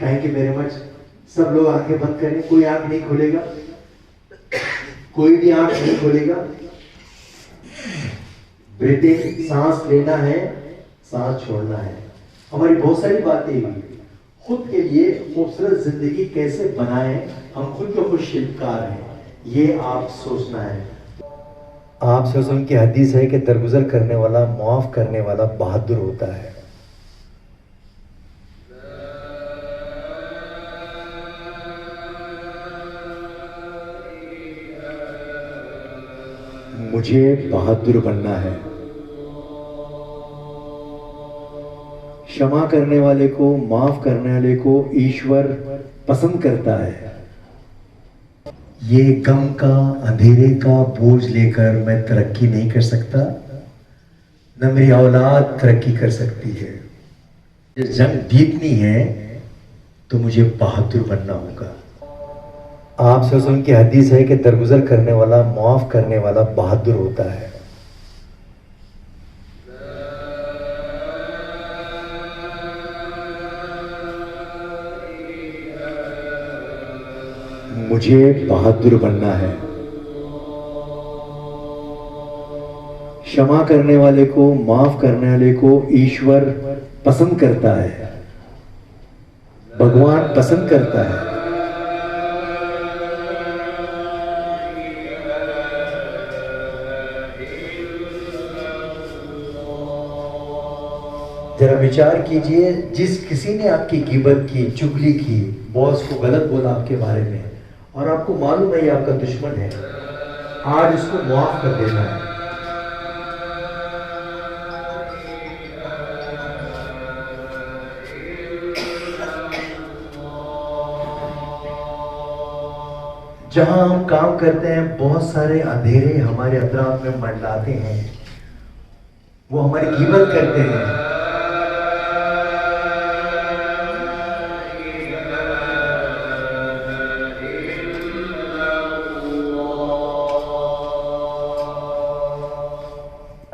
Thank you very much. सब लोग आंखें बंद करें, कोई आंख नहीं खोलेगा, कोई भी आंख नहीं खोलेगा। ब्रीथिंग, सांस लेना है, सांस छोड़ना है। हमारी बहुत सारी बातें हुई, खुद के लिए खूबसूरत जिंदगी कैसे बनाएं, हम खुद के खुद शिल्पकार हैं, ये आप सोचना है। आप सोचो की हदीस है कि दरगुजर करने वाला, माफ करने वाला बहादुर होता है। मुझे बहादुर बनना है। क्षमा करने वाले को, माफ करने वाले को ईश्वर पसंद करता है। ये गम का, अंधेरे का बोझ लेकर मैं तरक्की नहीं कर सकता, न मेरी औलाद तरक्की कर सकती है। ये जंग जीतनी है तो मुझे बहादुर बनना होगा। आप सोचो की हदीस है कि दरगुजर करने वाला, माफ करने वाला बहादुर होता है। मुझे बहादुर बनना है। क्षमा करने वाले को, माफ करने वाले को ईश्वर पसंद करता है, भगवान पसंद करता है। जरा विचार कीजिए, जिस किसी ने आपकी गिबत की, चुगली की, बॉस को गलत बोला आपके बारे में, और आपको मालूम है ये आपका दुश्मन है, आज उसको माफ कर देना है। जहां हम काम करते हैं, बहुत सारे अंधेरे हमारे अतराफ में मंडलाते हैं, वो हमारी गिबत करते हैं।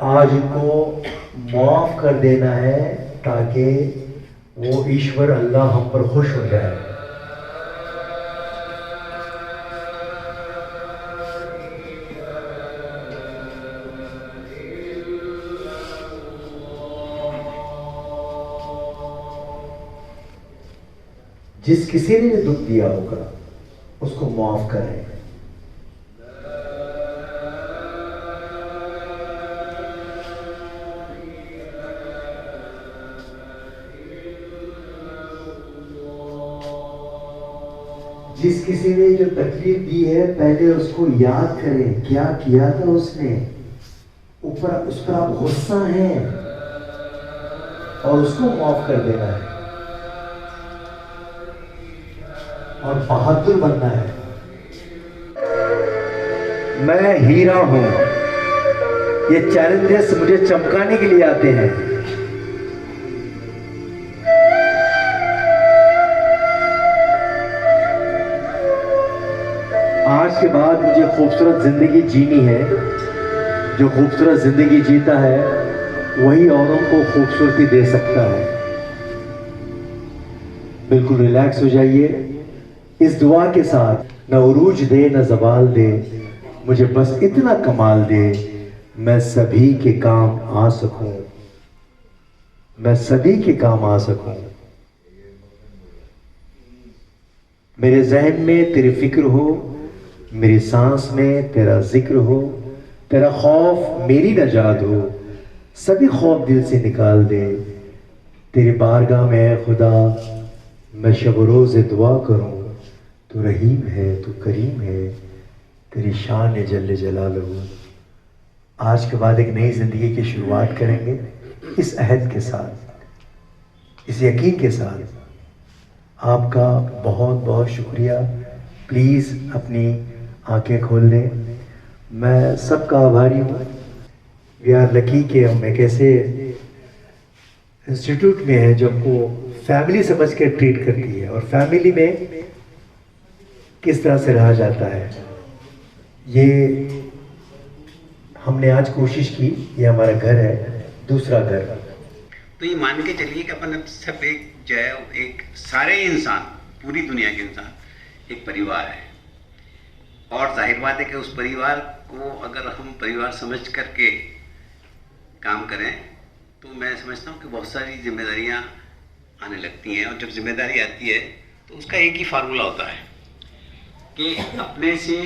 आज को माफ कर देना है ताकि वो ईश्वर अल्लाह हम पर खुश हो जाए। जिस किसी ने दुख दिया होगा उसको माफ करें। जिस किसी ने जो तकलीफ दी है, पहले उसको याद करें क्या किया था उसने, ऊपर उस पर आप गुस्सा हैं और उसको माफ कर देना है और बहादुर बनना है। मैं हीरा हूं, ये चैलेंजेस मुझे चमकाने के लिए आते हैं। आज के बाद मुझे खूबसूरत जिंदगी जीनी है। जो खूबसूरत जिंदगी जीता है वही औरों को खूबसूरती दे सकता है। बिल्कुल रिलैक्स हो जाइए। इस दुआ के साथ, न उरूज दे न ज़वाल दे, मुझे बस इतना कमाल दे, मैं सभी के काम आ सकूं, मैं सभी के काम आ सकूं। मेरे जहन में तेरी फिक्र हो, मेरी सांस में तेरा जिक्र हो, तेरा खौफ मेरी नजात हो, सभी खौफ दिल से निकाल दे। तेरी बारगाह में खुदा मैं शब रोज़ दुआ करूं, तू रहीम है, तू करीम है, तेरी शान है जल्ले जलालहू। आज के बाद एक नई जिंदगी की शुरुआत करेंगे इस अहद के साथ, इस यकीन के साथ। आपका बहुत बहुत शुक्रिया। प्लीज़ अपनी आंखें खोल दें। मैं सबका आभारी हूँ। वी आर लकी कि हम एक ऐसे इंस्टीट्यूट में है जो हमको फैमिली समझ के ट्रीट करती है, और फैमिली में किस तरह से रहा जाता है ये हमने आज कोशिश की। ये हमारा घर है, दूसरा घर। तो ये मान के चलिए कि अपन अब सब एक जो है एक सारे इंसान, पूरी दुनिया के इंसान एक परिवार है। और जाहिर बात है कि उस परिवार को अगर हम परिवार समझ करके काम करें तो मैं समझता हूँ कि बहुत सारी जिम्मेदारियाँ आने लगती हैं। और जब जिम्मेदारी आती है तो उसका एक ही फार्मूला होता है कि अपने से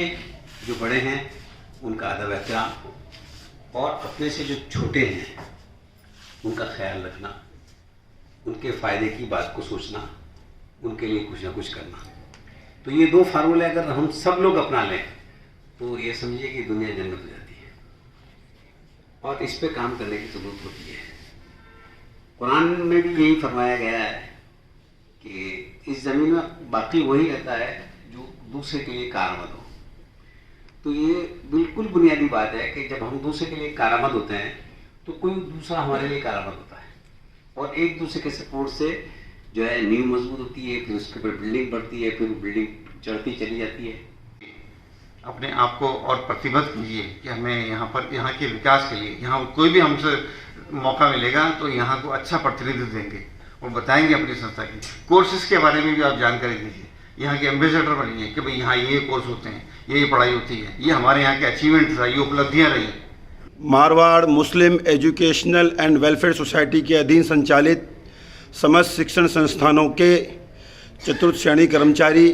जो बड़े हैं उनका अदब एहतराम और अपने से जो छोटे हैं उनका ख्याल रखना, उनके फ़ायदे की बात को सोचना, उनके लिए कुछ ना कुछ करना। तो ये दो फार्मूले अगर हम सब लोग अपना लें तो ये समझिए कि दुनिया जन्नत हो जाती है। और इस पे काम करने की ज़रूरत होती है। कुरान में भी यही फरमाया गया है कि इस ज़मीन में बाकी वही रहता है जो दूसरे के लिए कारआमद हो। तो ये बिल्कुल बुनियादी बात है कि जब हम दूसरे के लिए कारआमद होते हैं तो कोई दूसरा हमारे लिए कारआमद होता है। और एक दूसरे के सपोर्ट से जो है नींव मजबूत होती है, फिर उसके ऊपर बिल्डिंग बढ़ती है, फिर बिल्डिंग चढ़ती चली जाती है। अपने आप को और प्रतिबद्ध कीजिए कि हमें यहाँ के विकास के लिए, यहाँ कोई भी हमसे मौका मिलेगा तो यहाँ को अच्छा प्रतिनिधित्व देंगे और बताएंगे अपनी संस्था की कोर्सेज के बारे में भी आप जानकारी दीजिए। यहाँ के एम्बेसडर बनिए कि भाई यहाँ ये कोर्स होते हैं, ये पढ़ाई होती है, ये हमारे यहाँ के अचीवमेंट्स रही, ये उपलब्धियाँ रही। Marwar Muslim educational and welfare society के अधीन संचालित समस्त शिक्षण संस्थानों के चतुर्थ श्रेणी कर्मचारी,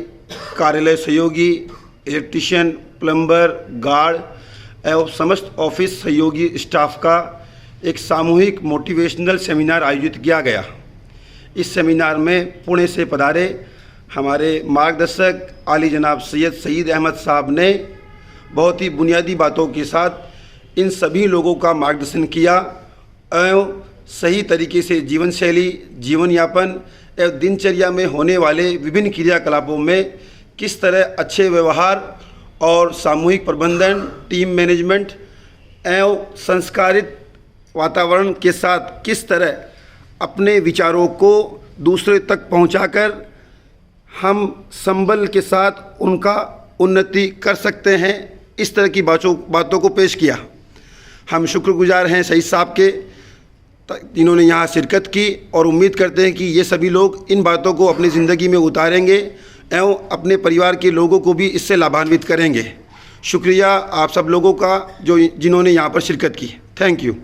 कार्यालय सहयोगी, इलेक्ट्रीशियन, प्लम्बर, गार्ड एवं समस्त ऑफिस सहयोगी स्टाफ का एक सामूहिक मोटिवेशनल सेमिनार आयोजित किया गया। इस सेमिनार में पुणे से पधारे हमारे मार्गदर्शक आली जनाब सईद अहमद साहब ने बहुत ही बुनियादी बातों के साथ इन सभी लोगों का मार्गदर्शन किया एवं सही तरीके से जीवन शैली, जीवन यापन एवं दिनचर्या में होने वाले विभिन्न क्रियाकलापों में किस तरह अच्छे व्यवहार और सामूहिक प्रबंधन, टीम मैनेजमेंट एवं संस्कारित वातावरण के साथ किस तरह अपने विचारों को दूसरे तक पहुंचाकर हम संबल के साथ उनका उन्नति कर सकते हैं, इस तरह की बातों को पेश किया। हम शुक्रगुजार हैं सईद साहब के जिन्होंने यहाँ शिरकत की और उम्मीद करते हैं कि ये सभी लोग इन बातों को अपनी ज़िंदगी में उतारेंगे एवं अपने परिवार के लोगों को भी इससे लाभान्वित करेंगे। शुक्रिया आप सब लोगों का जिन्होंने यहाँ पर शिरकत की। Thank you.